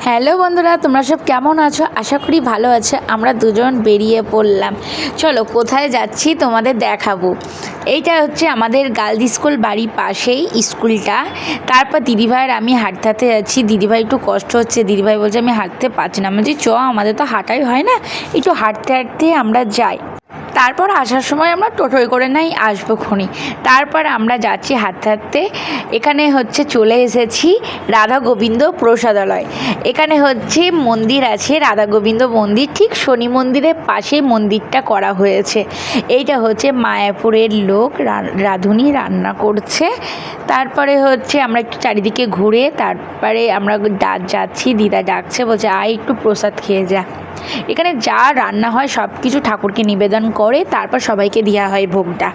Hello বন্ধুরা, তোমরা সব কেমন আছো? আশা করি ভালো আছে। আমরা দুজন বেরিয়ে পড়লাম। চলো কোথায় যাচ্ছি তোমাদের দেখাবো। এইটা হচ্ছে আমাদের গার্লস স্কুল, বাড়ির পাশেই স্কুলটা। তারপর দিদিভাইয়ের আমি হাঁটতে হাঁটতে যাচ্ছি। দিদিভাই একটু কষ্ট হচ্ছে, দিদিভাই বলছে আমি হাঁটতে পারছি না। আমি বলছি চ, আমাদের তো হাঁটাই হয় না, একটু হাঁটতে হাঁটতে আমরা যাই। তারপর আসার সময় আমরা টোটোয় করে নাই আসবো খনি। তারপর আমরা যাচ্ছি হাঁটতে হাঁটতে। এখানে হচ্ছে চলে এসেছি রাধা গোবিন্দ প্রসাদালয়। এখানে হচ্ছে মন্দির আছে, রাধা গোবিন্দ মন্দির, ঠিক শনি মন্দিরের পাশেই মন্দিরটা করা হয়েছে। এইটা হচ্ছে মায়াপুরের লোক রাঁধুনি রান্না করছে। তারপরে হচ্ছে আমরা একটু চারিদিকে ঘুরে তারপরে আমরা যাচ্ছি। দিদা ডাকছে, বলছে আয় একটু প্রসাদ খেয়ে যা। এখানে যা রান্না হয় সব কিছু ঠাকুরকে নিবেদন করে তারপর সবাইকে দেওয়া হয় ভোগটা।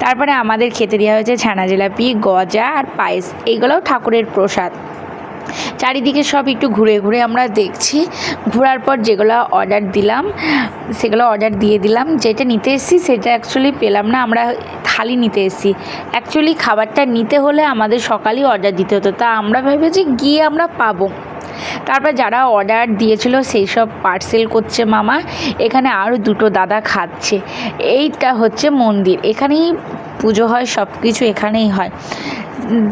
তারপরে আমাদের খেতে দেওয়া হয়েছে ছানা জিলাপি, গজা আর পায়েস। এইগুলোও ঠাকুরের প্রসাদ। চারিদিকে সব একটু ঘুরে ঘুরে আমরা দেখছি। ঘোরার পর যেগুলো অর্ডার দিলাম সেগুলো অর্ডার দিয়ে দিলাম। যেটা নিতে এসেছি সেটা অ্যাকচুয়ালি পেলাম না, আমরা থালি নিতে এসেছি। অ্যাকচুয়ালি খাবারটা নিতে হলে আমাদের সকালেই অর্ডার দিতে হতো, তা আমরা ভেবেছি গিয়ে আমরা পাবো। তারপর যারা অর্ডার দিয়েছিল সেই সব পার্সেল করছে মামা। এখানে আরও দুটো দাদা খাচ্ছে। এইটা হচ্ছে মন্দির, এখানেই পুজো হয়, সব কিছু এখানেই হয়।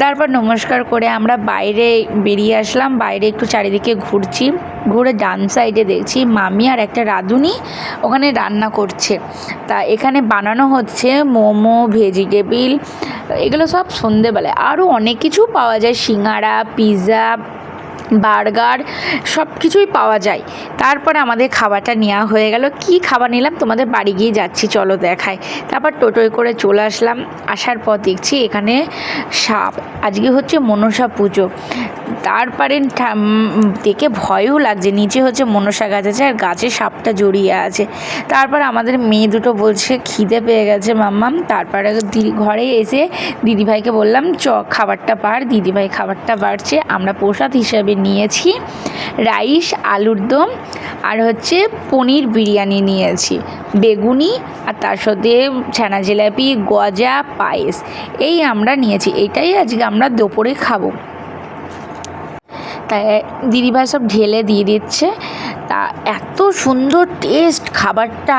তারপর নমস্কার করে আমরা বাইরে বেরিয়ে আসলাম। বাইরে একটু চারিদিকে ঘুরছি। ঘুরে ডান সাইডে দেখছি মামি আর একটা রাঁধুনি ওখানে রান্না করছে। তা এখানে বানানো হচ্ছে মোমো, ভেজিটেবিল, এগুলো সব সন্ধেবেলায়। আরও অনেক কিছু পাওয়া যায়, সিঙ্গাড়া, পিৎজা, বার্গার, সব কিছুই পাওয়া যায়। তারপরে আমাদের খাবারটা নেওয়া হয়ে গেল। কি খাবার নিলাম তোমাদের বাড়ি গিয়ে যাচ্ছি, চলো দেখাই। তারপর টোটোয় করে চলে আসলাম। আসার পর দেখছি এখানে সাপ। আজকে হচ্ছে মনসা পুজো। তারপরে দেখে ভয়ও লাগছে। নিচে হচ্ছে মনসা গাছ আছে আর গাছে সাপটা জড়িয়ে আছে। তারপর আমাদের মেয়ে দুটো বলছে খিদে পেয়ে গেছে মাম্মাম। তারপরে ঘরে এসে দিদিভাইকে বললাম চ খাবারটা বাড়। দিদিভাই খাবারটা বাড়ছে। আমরা প্রসাদ হিসাবে নিয়েছি রাইস, আলুর দম আর হচ্ছে পনির বিরিয়ানি নিয়েছি, বেগুনি, আর তার সাথে ছানা জিলাপি, গজা, পায়েস, এই আমরা নিয়েছি। এইটাই আজকে আমরা দুপুরে খাবো। তাই দিদিভাই সব ঢেলে দিয়ে দিচ্ছে। তা এত সুন্দর টেস্ট খাবারটা,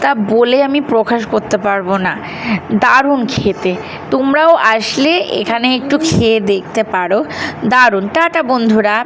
তা বলে আমি প্রকাশ করতে পারবো না। দারুণ খেতে। তোমরাও আসলে এখানে একটু খেয়ে দেখতে পারো, দারুণ। টাটা বন্ধুরা।